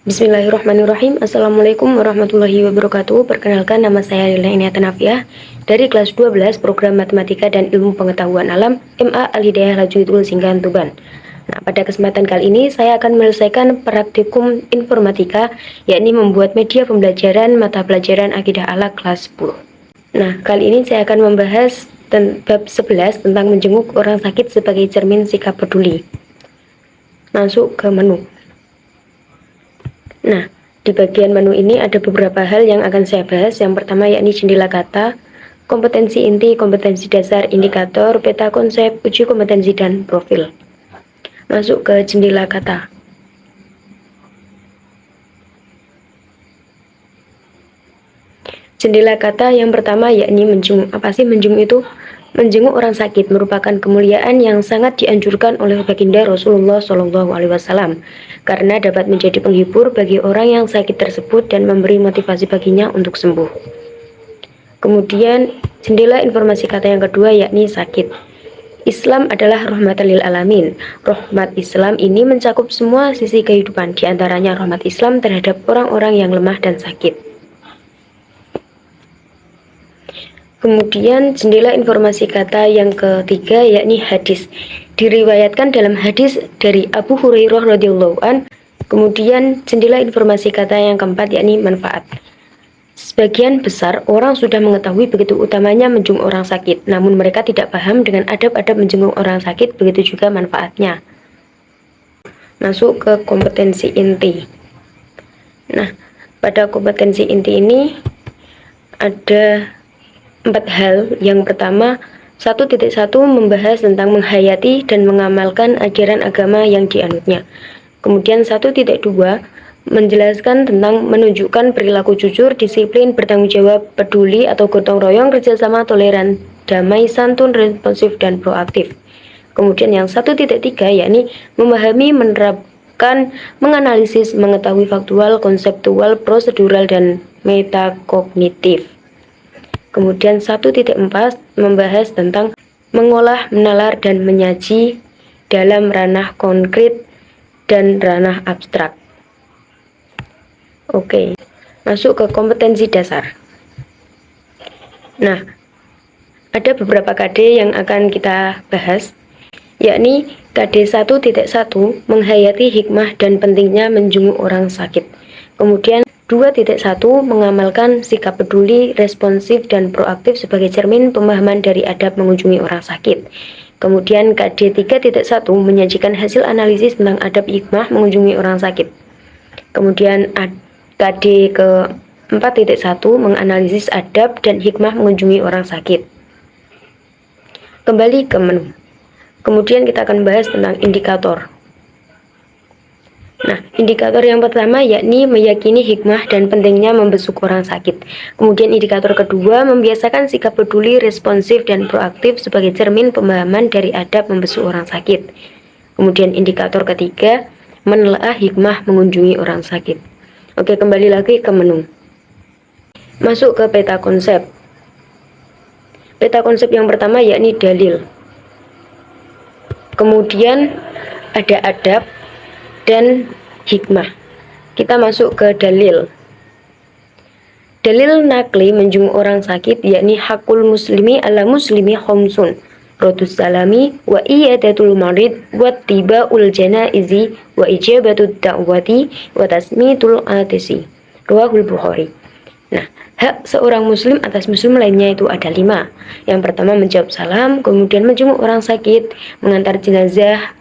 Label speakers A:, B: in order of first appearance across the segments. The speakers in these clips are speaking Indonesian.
A: Bismillahirrahmanirrahim. Assalamualaikum warahmatullahi wabarakatuh. Perkenalkan, nama saya Lila Iniatan Afiah dari kelas 12 Program Matematika dan Ilmu Pengetahuan Alam MA Al-Hidayah Lajwitul Singgahan Tuban. Nah, pada kesempatan kali ini saya akan menyelesaikan praktikum informatika, yakni membuat media pembelajaran mata pelajaran Akidah Akhlak kelas 10. Nah, kali ini saya akan membahas bab 11 tentang menjenguk orang sakit sebagai cermin sikap peduli. Masuk ke menu. Nah, di bagian menu ini ada beberapa hal yang akan saya bahas. Yang pertama yakni jendela kata, kompetensi inti, kompetensi dasar, indikator, peta konsep, uji kompetensi, dan profil. Masuk ke jendela kata. Jendela kata yang pertama yakni menjenguk. Apa sih menjenguk itu? Menjenguk orang sakit merupakan kemuliaan yang sangat dianjurkan oleh baginda Rasulullah SAW karena dapat menjadi penghibur bagi orang yang sakit tersebut dan memberi motivasi baginya untuk sembuh. Kemudian jendela informasi kata yang kedua yakni sakit. Islam adalah rahmatan lil alamin. Rahmat Islam ini mencakup semua sisi kehidupan, diantaranya rahmat Islam terhadap orang-orang yang lemah dan sakit. Kemudian jendela informasi kata yang ketiga yakni hadis. Diriwayatkan dalam hadis dari Abu Hurairah radhiyallahu an. Kemudian jendela informasi kata yang keempat yakni manfaat. Sebagian besar orang sudah mengetahui begitu utamanya menjenguk orang sakit, namun mereka tidak paham dengan adab-adab menjenguk orang sakit, begitu juga manfaatnya. Masuk ke kompetensi inti. Nah, pada kompetensi inti ini ada 4 hal. Yang pertama, 1.1 membahas tentang menghayati dan mengamalkan ajaran agama yang dianutnya. Kemudian 1.2 menjelaskan tentang menunjukkan perilaku jujur, disiplin, bertanggung jawab, peduli atau gotong royong, kerjasama, toleran, damai, santun, responsif, dan proaktif. Kemudian yang 1.3 yakni memahami, menerapkan, menganalisis, mengetahui faktual, konseptual, prosedural, dan metakognitif. Kemudian 1.4 membahas tentang mengolah, menalar, dan menyaji dalam ranah konkret dan ranah abstrak. Oke, masuk ke kompetensi dasar. Nah, ada beberapa KD yang akan kita bahas, yakni KD 1.1 menghayati hikmah dan pentingnya menjenguk orang sakit. Kemudian 2.1 mengamalkan sikap peduli, responsif, dan proaktif sebagai cermin pemahaman dari adab mengunjungi orang sakit. Kemudian KD 3.1 menyajikan hasil analisis tentang adab hikmah mengunjungi orang sakit. Kemudian KD ke 4.1 menganalisis adab dan hikmah mengunjungi orang sakit. Kembali ke menu. Kemudian kita akan bahas tentang indikator. Nah, indikator yang pertama yakni meyakini hikmah dan pentingnya membesuk orang sakit. Kemudian indikator kedua membiasakan sikap peduli, responsif, dan proaktif sebagai cermin pemahaman dari adab membesuk orang sakit. Kemudian indikator ketiga menelaah hikmah mengunjungi orang sakit. Oke, kembali lagi ke menu. Masuk ke peta konsep. Peta konsep yang pertama yakni dalil. Kemudian ada adab dan hikmah. Kita masuk ke dalil. Dalil nakli menjenguk orang sakit yakni hakul muslimi ala muslimi khomsun, rodus salami wa iyadatul marid wa tibaul janaizi wa ijabatud da'wati wa tasmitul atisi. Rawahul Bukhari. Nah, hak seorang muslim atas muslim lainnya itu ada 5. Yang pertama menjawab salam, kemudian menjenguk orang sakit, mengantar jenazah,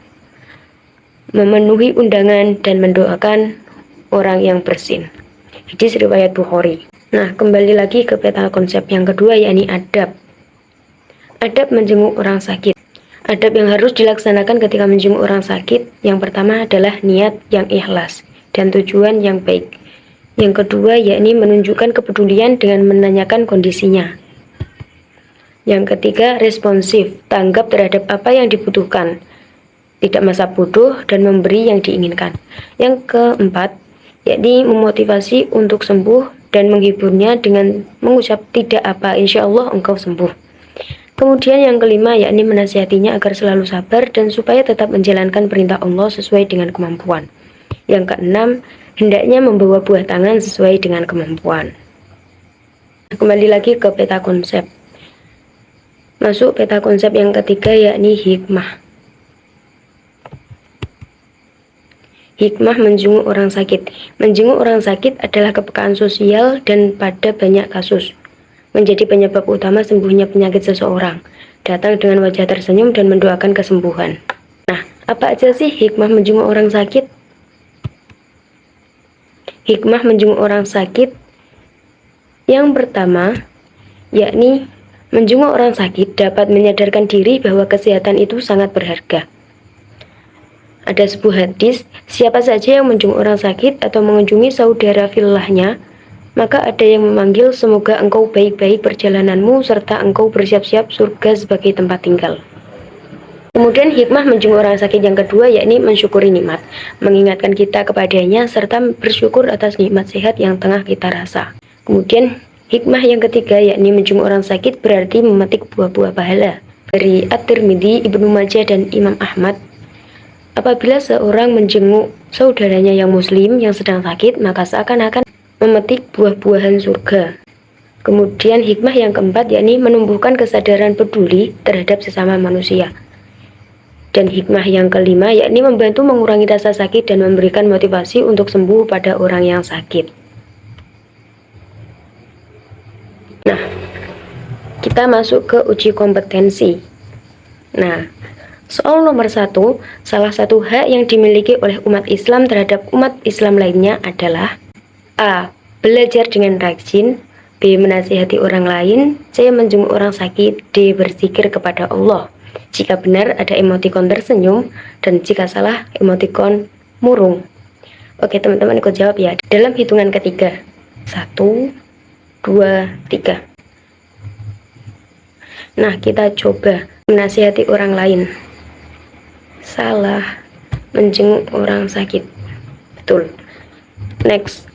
A: memenuhi undangan, dan mendoakan orang yang bersin. Hadis riwayat Bukhari. Nah, kembali lagi ke peta konsep yang kedua yakni adab. Adab menjenguk orang sakit. Adab yang harus dilaksanakan ketika menjenguk orang sakit, yang pertama adalah niat yang ikhlas dan tujuan yang baik. Yang kedua yakni menunjukkan kepedulian dengan menanyakan kondisinya. Yang ketiga responsif, tanggap terhadap apa yang dibutuhkan, tidak masa bodoh, dan memberi yang diinginkan. Yang keempat, yakni memotivasi untuk sembuh dan menghiburnya dengan mengucap tidak apa, insya Allah engkau sembuh. Kemudian yang kelima, yakni menasihatinya agar selalu sabar dan supaya tetap menjalankan perintah Allah sesuai dengan kemampuan. Yang keenam, hendaknya membawa buah tangan sesuai dengan kemampuan. Kembali lagi ke peta konsep. Masuk peta konsep yang ketiga, yakni hikmah. Hikmah menjenguk orang sakit. Menjenguk orang sakit adalah kepekaan sosial dan pada banyak kasus menjadi penyebab utama sembuhnya penyakit seseorang. Datang dengan wajah tersenyum dan mendoakan kesembuhan. Nah, apa aja sih hikmah menjenguk orang sakit? Hikmah menjenguk orang sakit yang pertama, yakni menjenguk orang sakit dapat menyadarkan diri bahwa kesehatan itu sangat berharga. Ada sebuah hadis, siapa saja yang menjenguk orang sakit atau mengunjungi saudara fillahnya, maka ada yang memanggil, semoga engkau baik-baik perjalananmu serta engkau bersiap-siap surga sebagai tempat tinggal. Kemudian hikmah menjenguk orang sakit yang kedua, yakni mensyukuri nikmat, mengingatkan kita kepadanya serta bersyukur atas nikmat sehat yang tengah kita rasa. Kemudian hikmah yang ketiga, yakni menjenguk orang sakit berarti memetik buah-buah pahala. Dari At-Tirmidzi, Ibnu Majah dan Imam Ahmad, apabila seorang menjenguk saudaranya yang muslim yang sedang sakit, maka seakan-akan memetik buah-buahan surga. Kemudian hikmah yang keempat, yakni menumbuhkan kesadaran peduli terhadap sesama manusia. Dan hikmah yang kelima, yakni membantu mengurangi rasa sakit dan memberikan motivasi untuk sembuh pada orang yang sakit. Nah, kita masuk ke uji kompetensi. Nah, soal nomor 1, salah satu hak yang dimiliki oleh umat Islam terhadap umat Islam lainnya adalah A. Belajar dengan rajin, B. Menasihati orang lain, C. Menjenguk orang sakit, D. Berzikir kepada Allah. Jika benar ada emotikon tersenyum, dan jika salah emotikon murung. Oke teman-teman, ikut jawab ya. Dalam hitungan ketiga, 1, 2, 3. Nah, kita coba menasihati orang lain. Salah. Menjenguk orang sakit. Betul. Next.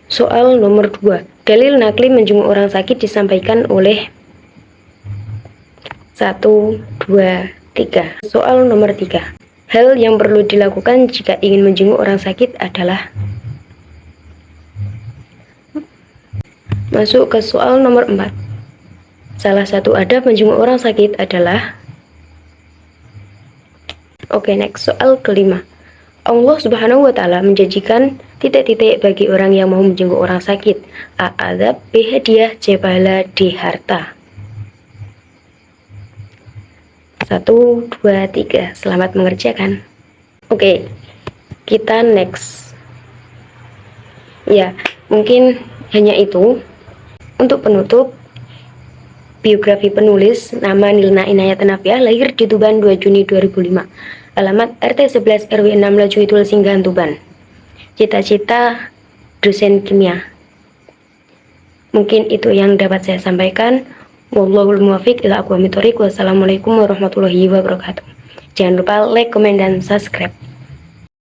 A: Soal nomor 2. Dalil nakli menjenguk orang sakit disampaikan oleh 1, 2, 3. Soal nomor 3. Hal yang perlu dilakukan jika ingin menjenguk orang sakit adalah. Masuk ke soal nomor 4. Salah satu adab menjenguk orang sakit adalah. Oke, next. Soal kelima. Allah Subhanahu wa Ta'ala menjanjikan titik-titik bagi orang yang mau menjenguk orang sakit. A. Adab, B. Hadiah, C. Pahala, D. Harta. 1, 2, 3. Selamat mengerjakan. Oke, kita next. Ya, mungkin hanya itu. Untuk penutup, biografi penulis, nama Nilna Inayat Nafiah, lahir di Tuban 2 Juni 2005. Alamat RT 11 RW 6 Lajuitul Singgahan Tuban. Cita-cita dosen kimia. Mungkin itu yang dapat saya sampaikan. Wallahul muwaffiq ila aqwamit thoriq. Wassalamualaikum warahmatullahi wabarakatuh. Jangan lupa like, komen, dan subscribe.